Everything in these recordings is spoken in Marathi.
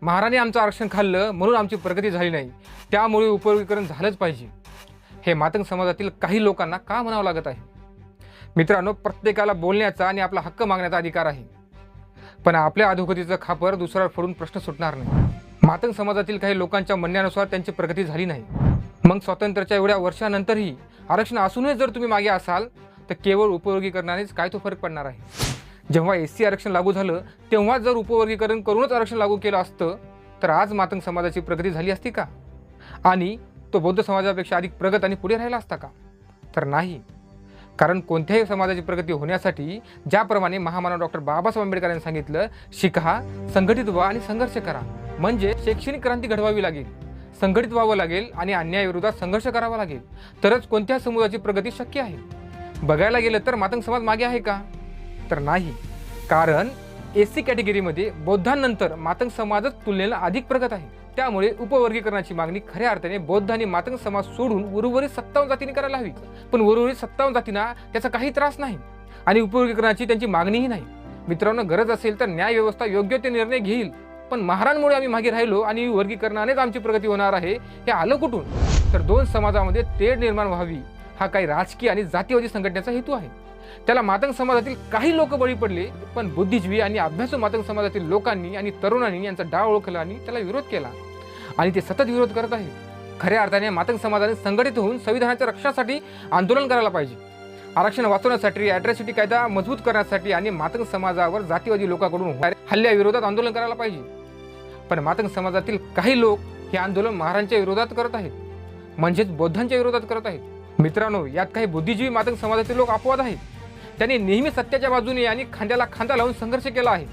महाराणी आमचं आरक्षण खाल्लं म्हणून आमची प्रगती झाली नाही, त्यामुळे उपवर्गीकरण झालंच पाहिजे, हे मातंग समाजातील काही लोकांना का म्हणावं लागत आहे? मित्रांनो, प्रत्येकाला बोलण्याचा आणि आपला हक्क मागण्याचा अधिकार आहे, पण आपल्या अधोगतीचं खापर दुसऱ्यावर फोडून प्रश्न सुटणार नाही. मातंग समाजातील काही लोकांच्या म्हणण्यानुसार त्यांची प्रगती झाली नाही. मग स्वातंत्र्याच्या एवढ्या वर्षानंतरही आरक्षण असूनही जर तुम्ही मागे असाल तर केवळ उपवर्गीकरणानेच काय तो फरक पडणार आहे? जेव्हा SC आरक्षण लागू झालं तेव्हा जर उपवर्गीकरण करूनच आरक्षण लागू केलं असतं तर आज मातंग समाजाची प्रगती झाली असती का? आणि तो बौद्ध समाजापेक्षा अधिक प्रगत आणि पुढे राहिला असता का? तर नाही. कारण कोणत्याही समाजाची प्रगती होण्यासाठी ज्याप्रमाणे महामानव डॉक्टर बाबासाहेब आंबेडकरांनी सांगितलं, शिका, संघटित व्हा आणि संघर्ष करा, म्हणजे शैक्षणिक क्रांती घडवावी लागेल, संघटित व्हावं लागेल आणि अन्यायाविरोधात संघर्ष करावा लागेल, तरच कोणत्या समुदायाची प्रगती शक्य आहे. बघायला गेलं तर मातंग समाज मागे आहे का? तर नाही. कारण SC कॅटेगरीमध्ये बौद्धांनंतर मातंग समाजच तुलनेला अधिक प्रगत आहे. त्यामुळे उपवर्गीकरणाची मागणी खऱ्या अर्थाने बौद्ध आणि मातंग समाज सोडून उर्वरित 57 जातींनी करायला हवी. पण उर्वरित 57 जातींना त्याचा काही त्रास नाही आणि उपवर्गीकरणाची त्यांची मागणीही नाही. मित्रांनो, गरज असेल तर न्याय व्यवस्था योग्य ते निर्णय घेईल, पण महारांमुळे आम्ही मागे राहिलो आणि वर्गीकरणानेच आमची प्रगती होणार आहे हे आलं कुठून? तर दोन समाजामध्ये तेढ निर्माण व्हावी हा काही राजकीय आणि जातीवादी संघटनेचा हेतू आहे. त्याला मातंग समाजातील काही लोक बळी पडले, पण बुद्धिजीवी आणि अभ्यासू मातंग समाजातील लोकांनी आणि तरुणांनी यांचा डाव ओळखला आणि त्याला विरोध केला आणि ते सतत विरोध करत आहे. खऱ्या अर्थाने मातंग समाजाने संघटित होऊन संविधानाच्या रक्षणासाठी आंदोलन करायला पाहिजे. आरक्षण वाचवण्यासाठी, ॲट्रॉसिटी कायदा मजबूत करण्यासाठी आणि मातंग समाजावर जातीवादी लोकांकडून हल्ल्याविरोधात आंदोलन करायला पाहिजे. पण मातंग समाजातील काही लोक हे आंदोलन महारांच्या विरोधात करत आहेत, म्हणजेच बौद्धांच्या विरोधात करत आहेत. मित्रांनो, यात काही बुद्धिजीवी मातंग समाजातील लोक अपवाद आहेत. त्यांनी नेहमी सत्याच्या बाजूने आणि खांद्याला खांदा लावून संघर्ष केला आहे.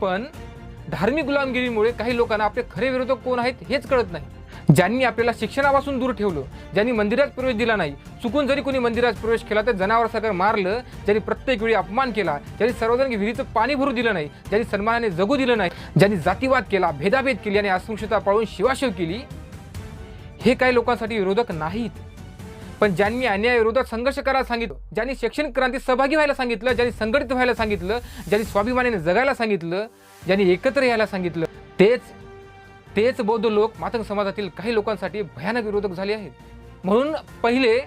पण धार्मिक गुलामगिरीमुळे काही लोकांना आपले खरे विरोधक कोण आहेत हेच कळत नाही. ज्यांनी आपल्याला शिक्षणापासून दूर ठेवलं, ज्यांनी मंदिरात प्रवेश दिला नाही, चुकून जरी कोणी मंदिरात प्रवेश केला तर जनावरासारखं मारलं, ज्यांनी प्रत्येक वेळी अपमान केला, ज्यांनी सार्वजनिक विहिरीचं पाणी भरू दिलं नाही, ज्यांनी सन्मानाने जगू दिलं नाही, ज्यांनी जातीवाद केला, भेदाभेद केली आणि अस्पृश्यता पाळून शिवाशिव केली, हे काही लोकांसाठी विरोधक नाहीत. पण ज्यांनी अन्यायाविरोधात संघर्ष करायला सांगितलं, ज्यांनी शैक्षणिक क्रांतीत सहभागी व्हायला सांगितलं, ज्यांनी संघटित व्हायला सांगितलं, ज्यांनी स्वाभिमानाने जगायला सांगितलं, ज्यांनी एकत्र यायला सांगितलं, तेच बौद्ध लोक मातंग समाजातील काही लोकांसाठी भयानक विरोधक झाले आहेत. म्हणून पहिले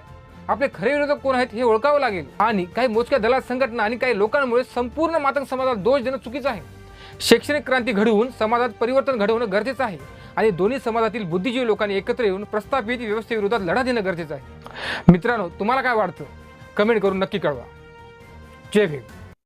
आपले खरे विरोधक कोण आहेत हे ओळखावं लागेल. आणि काही मोजक्या दलाल संघटना आणि काही लोकांमुळे संपूर्ण मातंग समाजाला दोष देणं चुकीचं आहे. शैक्षणिक क्रांती घडवून समाजात परिवर्तन घडवणं गरजेचं आहे आणि दोन्ही समाजातील बुद्धिजीवी लोकांनी एकत्र येऊन प्रस्थापित व्यवस्थेविरोधात लढा देणं गरजेचं आहे. मित्रांनो, तुम्हाला काय वाटतं? कमेंट करून नक्की कळवा. जय भीम.